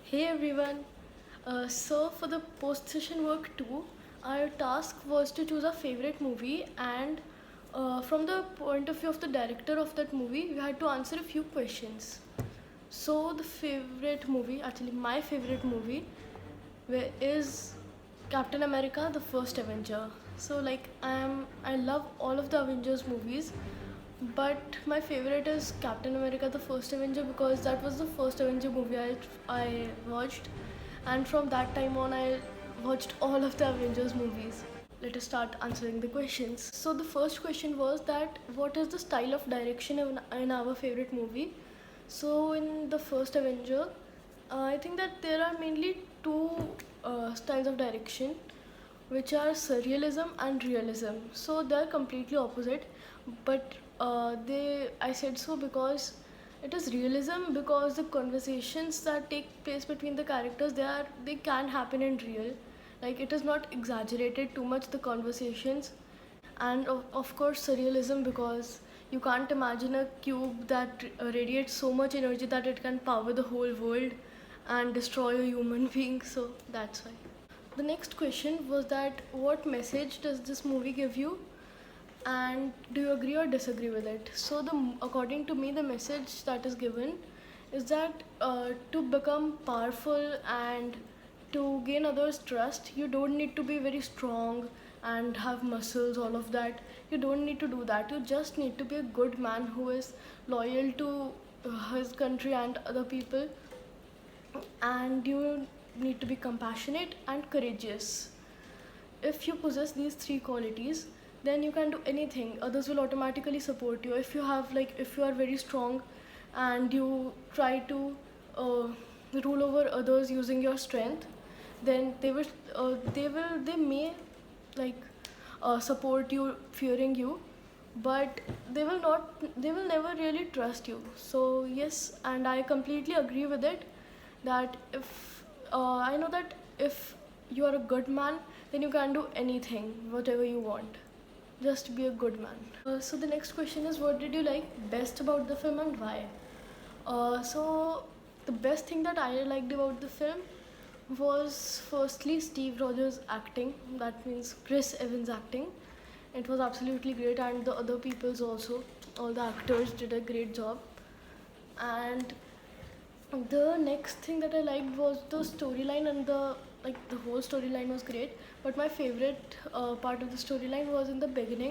Hey everyone. So for the post session work 2, our task was to choose a favorite movie, and from the point of view of the director of that movie, we had to answer a few questions. So the favorite movie, actually my favorite movie, is Captain America: The First Avenger. So like I love all of the Avengers movies, but my favorite is Captain America: The First Avenger because that was the first Avenger movie I watched, and from that time on I watched all of the Avengers movies. Let us start answering the questions. So the first question was that what is the style of direction in our favorite movie? So in the first Avenger, I think that there are mainly two styles of direction, which are surrealism and realism. So they're completely opposite, but I said so because it is realism because the conversations that take place between the characters they can happen in real, like it is not exaggerated too much the conversations. And of course surrealism because you can't imagine a cube that radiates so much energy that it can power the whole world and destroy a human being, so that's why. The next question was that what message does this movie give you, and do you agree or disagree with it? So according to me the message that is given is that to become powerful and to gain others trust you don't need to be very strong and have muscles, all of that. You don't need to do that. You just need to be a good man who is loyal to his country and other people, and you need to be compassionate and courageous. If you possess these three qualities, then you can do anything. Others will automatically support you. If you are very strong and you try to uh, rule over others using your strength, then they may like support you fearing you, but they will never really trust you. So yes, and I completely agree with it, that if I know that if you are a good man, then you can do anything, whatever you want. Just be a good man. So the next question is, what did you like best about the film and why? So the best thing that I liked about the film was firstly Steve Rogers' acting. That means Chris Evans' acting. It was absolutely great, and the other people's also. All the actors did a great job. And the next thing that I liked was the storyline, and the whole storyline was great. But my favorite part of the storyline was in the beginning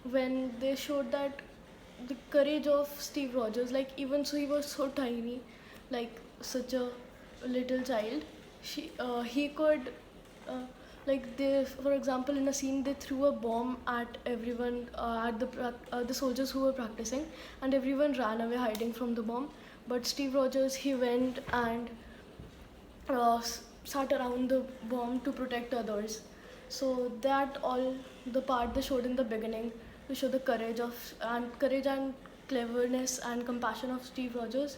when they showed that the courage of Steve Rogers. Like even so, he was so tiny, like such a little child. He could. For example, in a scene they threw a bomb at everyone, at the soldiers who were practicing, and everyone ran away hiding from the bomb. But Steve Rogers, he went and sat around the bomb to protect others. So that all the part they showed in the beginning to show the courage and cleverness and compassion of Steve Rogers,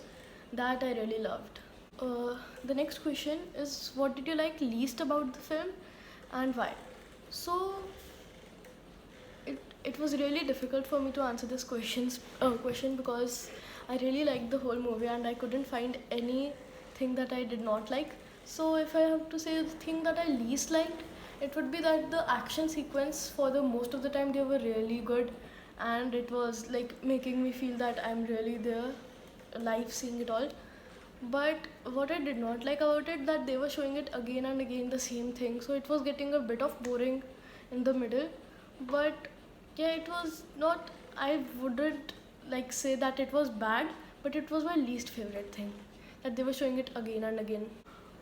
that I really loved. The next question is, what did you like least about the film and why? So it was really difficult for me to answer this question because I really liked the whole movie and I couldn't find anything that I did not like. So if I have to say the thing that I least liked, it would be that the action sequence for the most of the time they were really good, and it was like making me feel that I'm really there, live seeing it all. But what I did not like about it, that they were showing it again and again the same thing, so it was getting a bit of boring in the middle. But yeah, it was not, I wouldn't like say that it was bad, but it was my least favorite thing, that they were showing it again and again.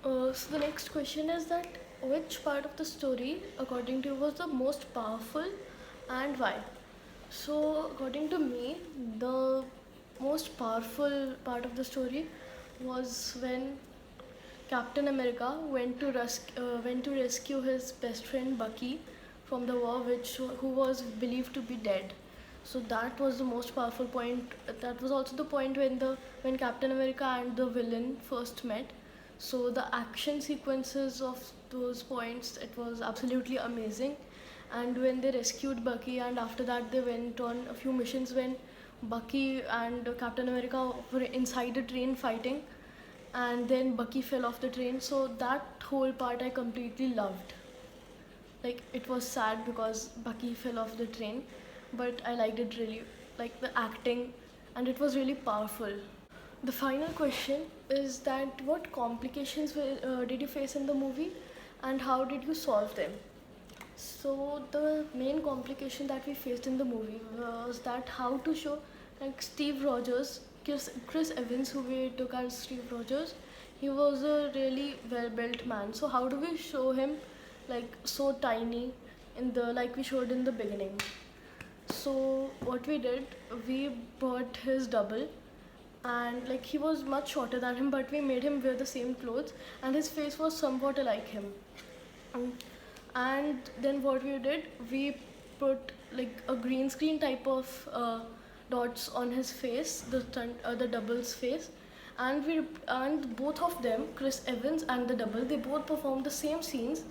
So the next question is that which part of the story according to you was the most powerful and why? So according to me, the most powerful part of the story was when Captain America went to rescue his best friend Bucky from the war, who was believed to be dead. So that was the most powerful point. That was also the point when Captain America and the villain first met. So the action sequences of those points, it was absolutely amazing. And when they rescued Bucky, and after that they went on a few missions when Bucky and Captain America were inside a train fighting, and then Bucky fell off the train. So that whole part I completely loved. Like it was sad because Bucky fell off the train, but I liked it really, like the acting, and it was really powerful. The final question is that what complications did you face in the movie, and how did you solve them? So the main complication that we faced in the movie was that how to show like Steve Rogers, Chris Evans, who we took as Steve Rogers, he was a really well built man. So how do we show him like so tiny in the like we showed in the beginning? So what we did, we bought his double, and like he was much shorter than him, but we made him wear the same clothes, and his face was somewhat like him. Um, and then what we did, we put like a green screen type of dots on his face, the double's face, and both of them, Chris Evans and the double, they both performed the same scenes,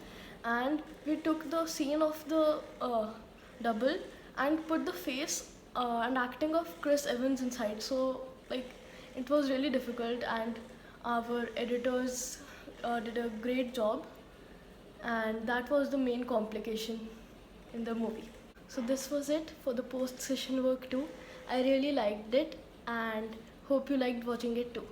and we took the scene of the double and put the face and acting of Chris Evans inside. So like it was really difficult, and our editors did a great job, and that was the main complication in the movie. So this was it for the post session work too. I really liked it and hope you liked watching it too.